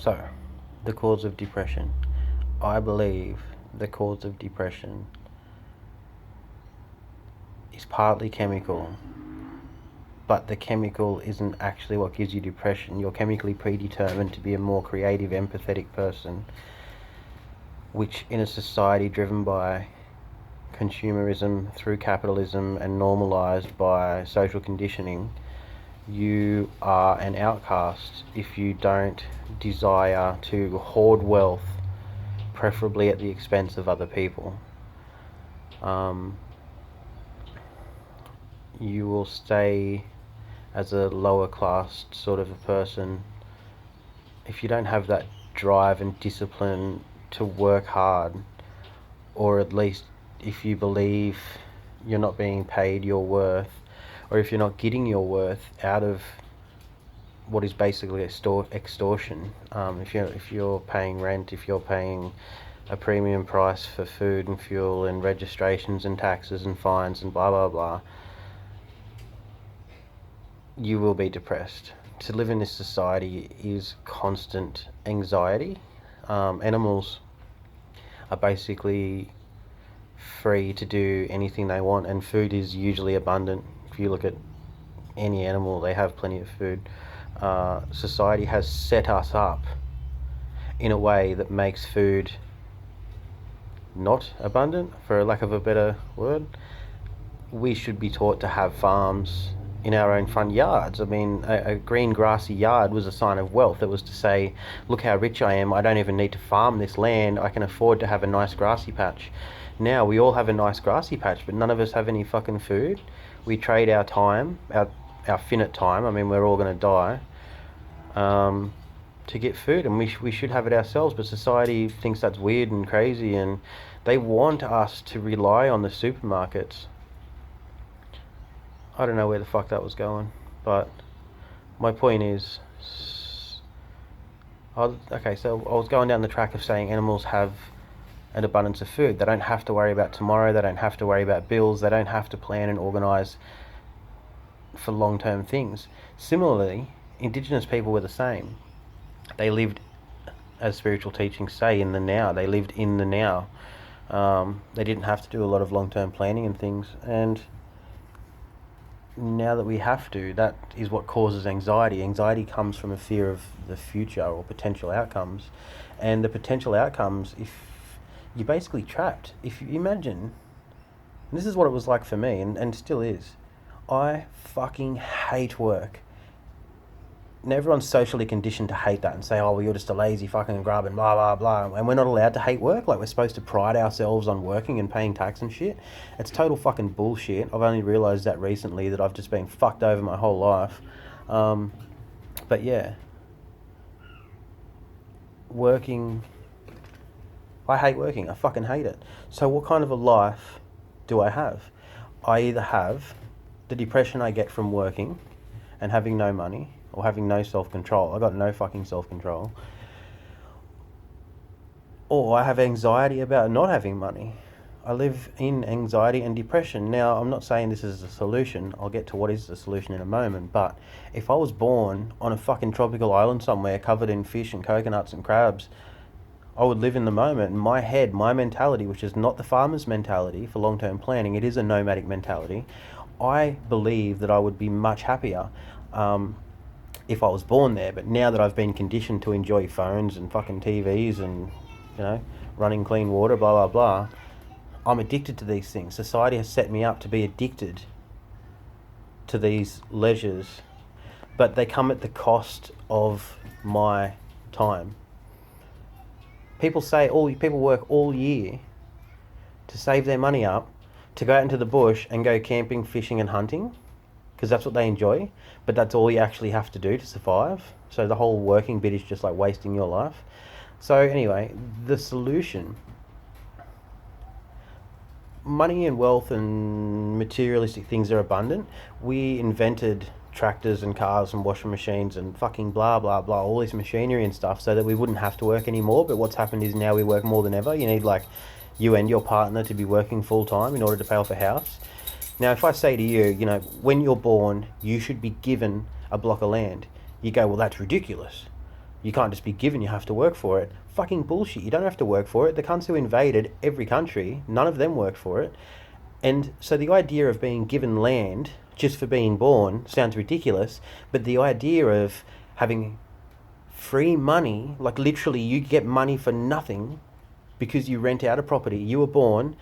So, the cause of depression. I believe the cause of depression is partly chemical, but the chemical isn't actually what gives you depression. You're chemically predetermined to be a more creative, empathetic person, which in a society driven by consumerism through capitalism and normalized by social conditioning, you are an outcast if you don't desire to hoard wealth, preferably at the expense of other people. You will stay as a lower class sort of a person if you don't have that drive and discipline to work hard, or at least if you believe you're not being paid your worth, or if you're not getting your worth out of what is basically extortion. If you're paying rent, if you're paying a premium price for food and fuel and registrations and taxes and fines and blah blah blah, you will be depressed. To live in this society is constant anxiety. Animals are basically free to do anything they want, and food is usually abundant. If you look at any animal, they have plenty of food. Society has set us up in a way that makes food not abundant, for lack of a better word. We should be taught to have farms in our own front yards. I mean, a green grassy yard was a sign of wealth. It was to say, look how rich I am, I don't even need to farm this land, I can afford to have a nice grassy patch. Now we all have a nice grassy patch, but none of us have any fucking food. We trade our time, our finite time, I mean we're all going to die, to get food, and we should have it ourselves, but society thinks that's weird and crazy, and they want us to rely on the supermarkets. I don't know where the fuck that was going, but my point is, so I was going down the track of saying animals have an abundance of food. They don't have to worry about tomorrow, they don't have to worry about bills, they don't have to plan and organise for long-term things. Similarly, Indigenous people were the same. They lived, as spiritual teachings say, in the now. They lived in the now. They didn't have to do a lot of long-term planning and things, and now that we have to, that is what causes anxiety. Anxiety comes from a fear of the future or potential outcomes, and the potential outcomes, if you're basically trapped. If you imagine, this is what it was like for me, and still is, I fucking hate work. Now everyone's socially conditioned to hate that and say, oh well, you're just a lazy fucking grub and blah blah blah, and we're not allowed to hate work. Like, we're supposed to pride ourselves on working and paying tax and shit. It's total fucking bullshit. I've only realised that recently, that I've just been fucked over my whole life. But yeah, working, I hate working. I fucking hate it. So what kind of a life do I have? I either have the depression I get from working and having no money, or having no self-control. I got no fucking self-control. Or I have anxiety about not having money. I live in anxiety and depression. Now, I'm not saying this is a solution. I'll get to what is the solution in a moment. But if I was born on a fucking tropical island somewhere covered in fish and coconuts and crabs, I would live in the moment. In my head, my mentality, which is not the farmer's mentality for long-term planning, it is a nomadic mentality, I believe that I would be much happier if I was born there. But now that I've been conditioned to enjoy phones and fucking TVs and, running clean water, blah, blah, blah, I'm addicted to these things. Society has set me up to be addicted to these leisures, but they come at the cost of my time. People work all year to save their money up, to go out into the bush and go camping, fishing and hunting, because that's what they enjoy, but that's all you actually have to do to survive. So the whole working bit is just like wasting your life. So anyway, the solution, money and wealth and materialistic things are abundant. We invented tractors and cars and washing machines and fucking blah blah blah, all this machinery and stuff, so that we wouldn't have to work anymore. But what's happened is now we work more than ever. You need, like, you and your partner to be working full time in order to pay off a house. Now, if I say to you, when you're born, you should be given a block of land, you go, well, that's ridiculous. You can't just be given, you have to work for it. Fucking bullshit. You don't have to work for it. The cunts who invaded every country, none of them worked for it. And so the idea of being given land just for being born sounds ridiculous, but the idea of having free money, like literally you get money for nothing because you rent out a property. You were born,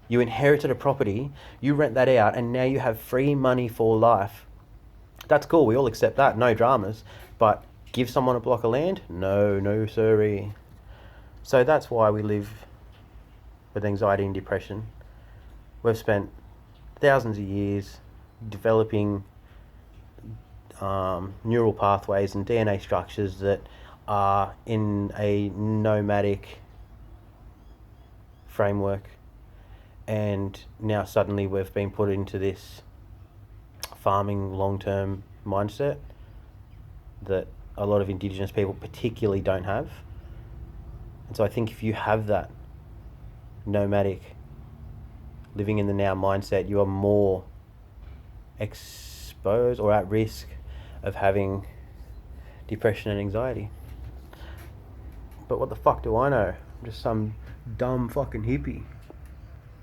you inherited a property, you rent that out, and now you have free money for life. That's cool, we all accept that, no dramas. But give someone a block of land? No, no siree. So that's why we live with anxiety and depression. We've spent thousands of years developing neural pathways and DNA structures that are in a nomadic framework, and now suddenly we've been put into this farming long-term mindset that a lot of Indigenous people particularly don't have. And so I think if you have that nomadic living in the now mindset, you are more exposed or at risk of having depression and anxiety. But what the fuck do I know? I'm just some dumb fucking hippie.